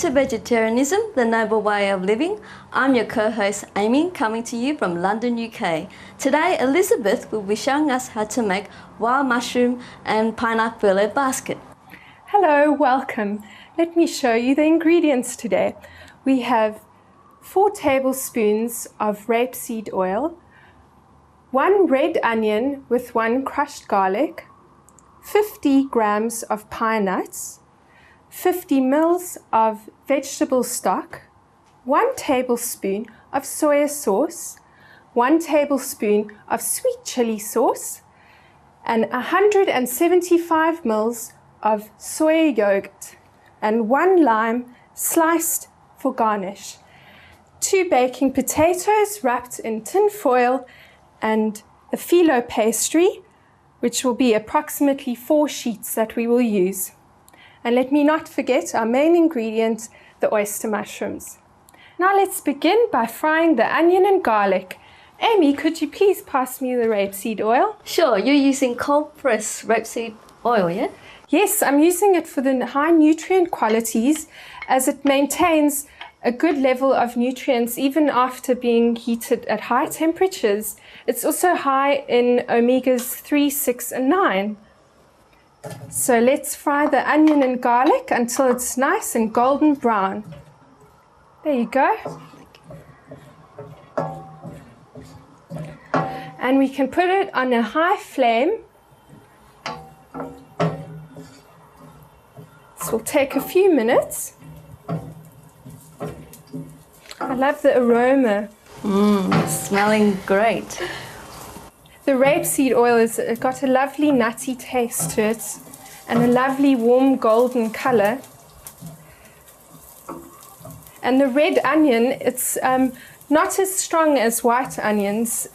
to Vegetarianism, the Noble Way of Living. I'm your co-host Amy, coming to you from London, UK. Today, Elizabeth will be showing us how to make wild mushroom and pineapple fillet basket. Hello, welcome. Let me show you the ingredients today. We have 4 tablespoons of rapeseed oil, 1 red onion with 1 crushed garlic, 50 grams of pine nuts, 50 ml of vegetable stock, 1 tablespoon of soy sauce, 1 tablespoon of sweet chili sauce, and 175 ml of soy yogurt, and 1 lime sliced for garnish. 2 baking potatoes wrapped in tin foil, and the Fillo pastry, which will be approximately 4 sheets that we will use. And let me not forget our main ingredient, the oyster mushrooms. Now let's begin by frying the onion and garlic. Amy, could you please pass me the rapeseed oil? Sure, you're using cold pressed rapeseed oil, yeah? Yes, I'm using it for the high nutrient qualities, as it maintains a good level of nutrients even after being heated at high temperatures. It's also high in omegas 3, 6 and 9. So let's fry the onion and garlic until it's nice and golden brown. There you go. And we can put it on a high flame. This will take a few minutes. I love the aroma. Smelling great. The rapeseed oil has got a lovely nutty taste to it and a lovely warm golden color. And the red onion, it's not as strong as white onions.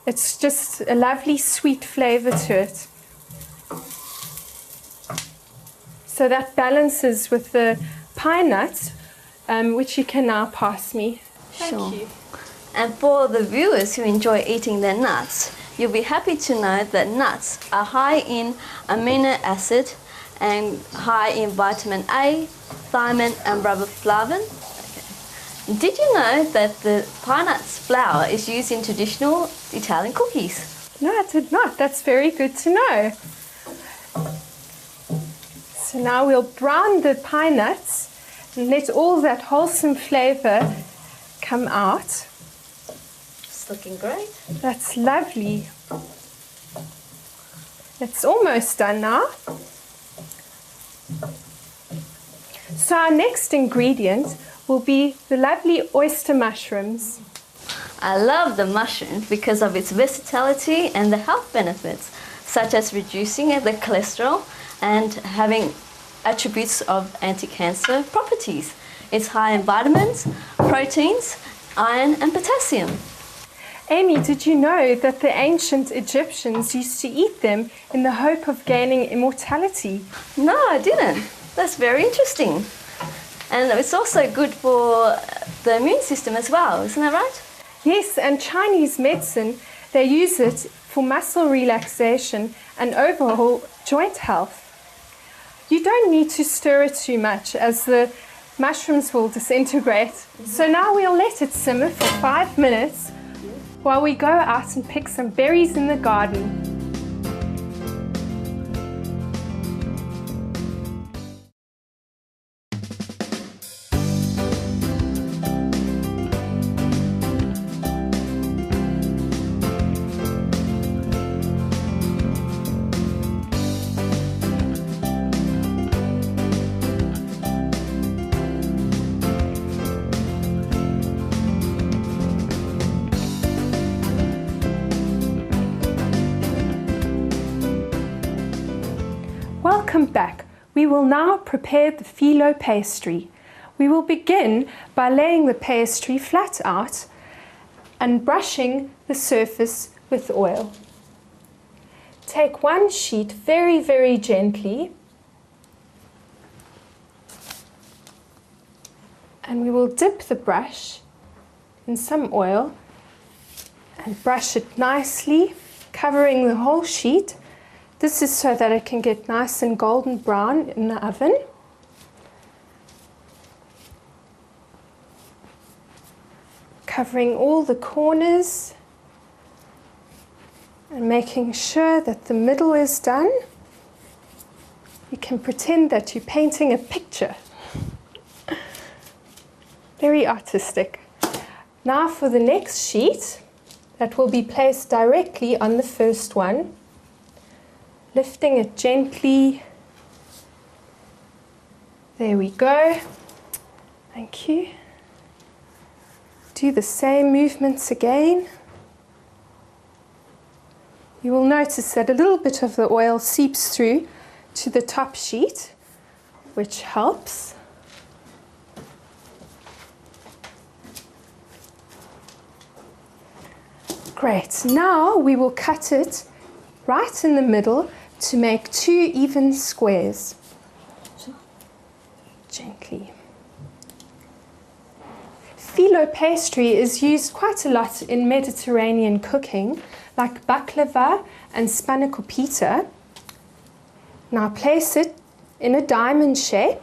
It's just a lovely sweet flavor to it. So that balances with the pine nuts, which you can now pass me. Sure. Thank you. And for the viewers who enjoy eating their nuts, you'll be happy to know that nuts are high in amino acid and high in vitamin A, thiamine and riboflavin. Okay. Did you know that the pine nuts flour is used in traditional Italian cookies? No, I did not. That's very good to know. So now we'll brown the pine nuts and let all that wholesome flavor come out. It's looking great. That's lovely. It's almost done now. So our next ingredient will be the lovely oyster mushrooms. I love the mushroom because of its versatility and the health benefits, such as reducing the cholesterol and having attributes of anti-cancer properties. It's high in vitamins, proteins, iron and potassium. Amy, did you know that the ancient Egyptians used to eat them in the hope of gaining immortality? No, I didn't. That's very interesting. And it's also good for the immune system as well, isn't that right? Yes, and Chinese medicine, they use it for muscle relaxation and overall joint health. You don't need to stir it too much, as the mushrooms will disintegrate. So now we'll let it simmer for 5 minutes while we go out and pick some berries in the garden. Welcome back. We will now prepare the Fillo pastry. We will begin by laying the pastry flat out and brushing the surface with oil. Take 1 sheet very, very gently, and we will dip the brush in some oil and brush it nicely, covering the whole sheet. This is so that it can get nice and golden brown in the oven. covering all the corners and making sure that the middle is done. You can pretend that you're painting a picture. Very artistic. Now for the next sheet, that will be placed directly on the first one. Lifting it gently. There we go. Thank you. Do the same movements again. You will notice that a little bit of the oil seeps through to the top sheet, which helps. Great. Now we will cut it right in the middle to make 2 even squares. Gently. Fillo pastry is used quite a lot in Mediterranean cooking, like baklava and spanakopita. Now place it in a diamond shape.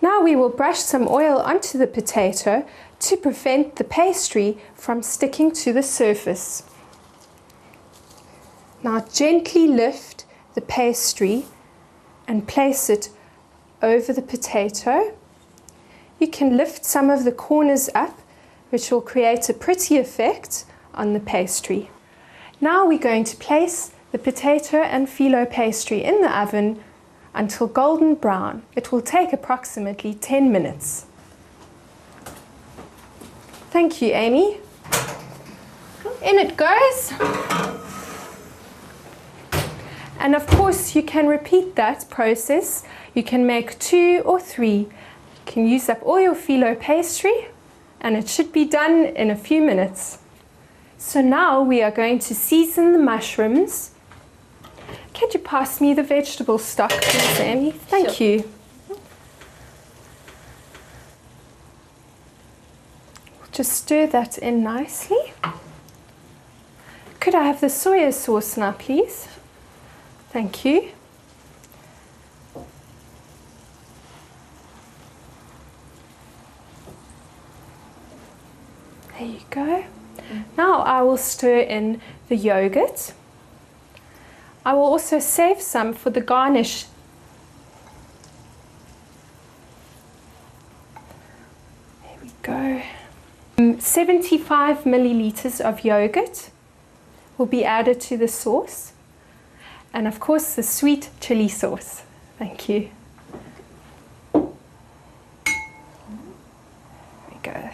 Now we will brush some oil onto the potato to prevent the pastry from sticking to the surface. Now gently lift the pastry and place it over the potato. You can lift some of the corners up, which will create a pretty effect on the pastry. Now we're going to place the potato and Fillo pastry in the oven until golden brown. It will take approximately 10 minutes. Thank you, Amy. In it goes. And of course you can repeat that process. You can make 2 or 3. You can use up all your Fillo pastry and it should be done in a few minutes. So now we are going to season the mushrooms. Could you pass me the vegetable stock, please, Amy? Thank Sure. you. Just stir that in nicely. Could I have the soya sauce now, please? Thank you. There you go. Now I will stir in the yogurt. I will also save some for the garnish. There we go. 75 milliliters of yogurt will be added to the sauce. And of course the sweet chili sauce. Thank you. There we go.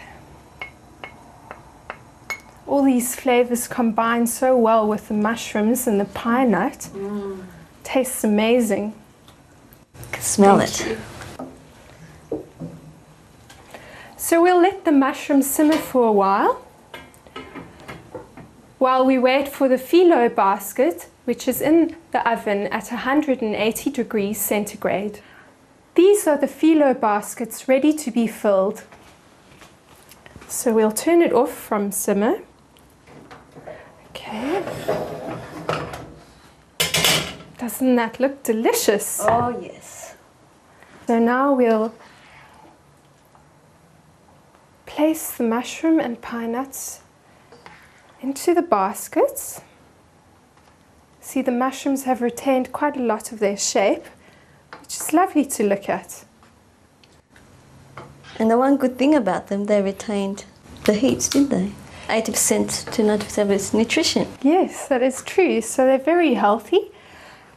All these flavors combine so well with the mushrooms and the pine nut. Tastes amazing. Smell it. So we'll let the mushrooms simmer for a while we wait for the Fillo basket, which is in the oven at 180 degrees centigrade. These are the Fillo baskets ready to be filled. So we'll turn it off from simmer. Okay. Doesn't that look delicious? Oh, yes. So now we'll place the mushroom and pine nuts into the baskets. See, the mushrooms have retained quite a lot of their shape, which is lovely to look at. And the one good thing about them, they retained the heat, didn't they? 80% to 90% of its nutrition. Yes, that is true. So they're very healthy.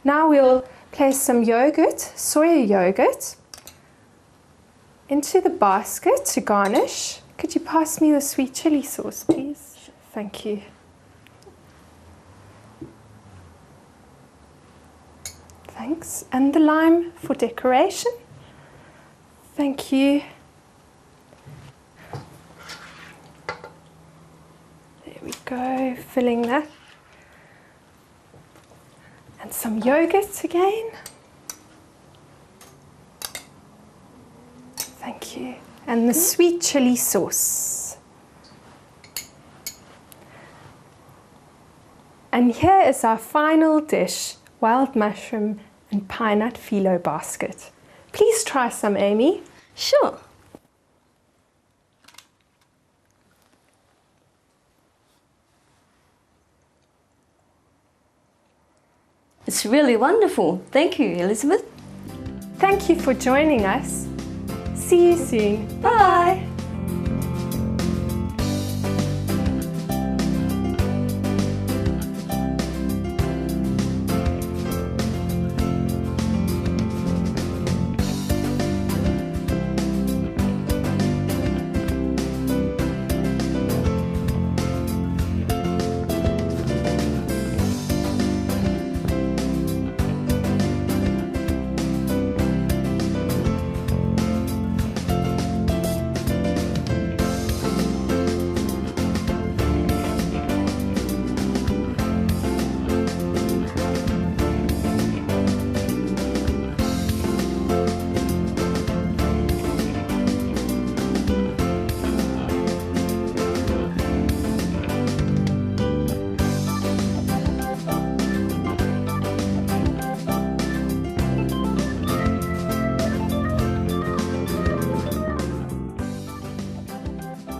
Now we'll place some yogurt, soya yogurt, into the basket to garnish. Could you pass me the sweet chili sauce, please? Sure. Thank you. Thanks. And the lime for decoration. Thank you. There we go, filling that. And some yogurt again. Thank you. And the sweet chili sauce. And here is our final dish, wild mushroom and pine nut Fillo basket. Please try some, Amy. Sure. It's really wonderful. Thank you, Elizabeth. Thank you for joining us. See you soon. Bye.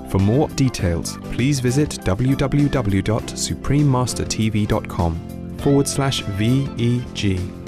For more details, please visit www.suprememastertv.com/VEG.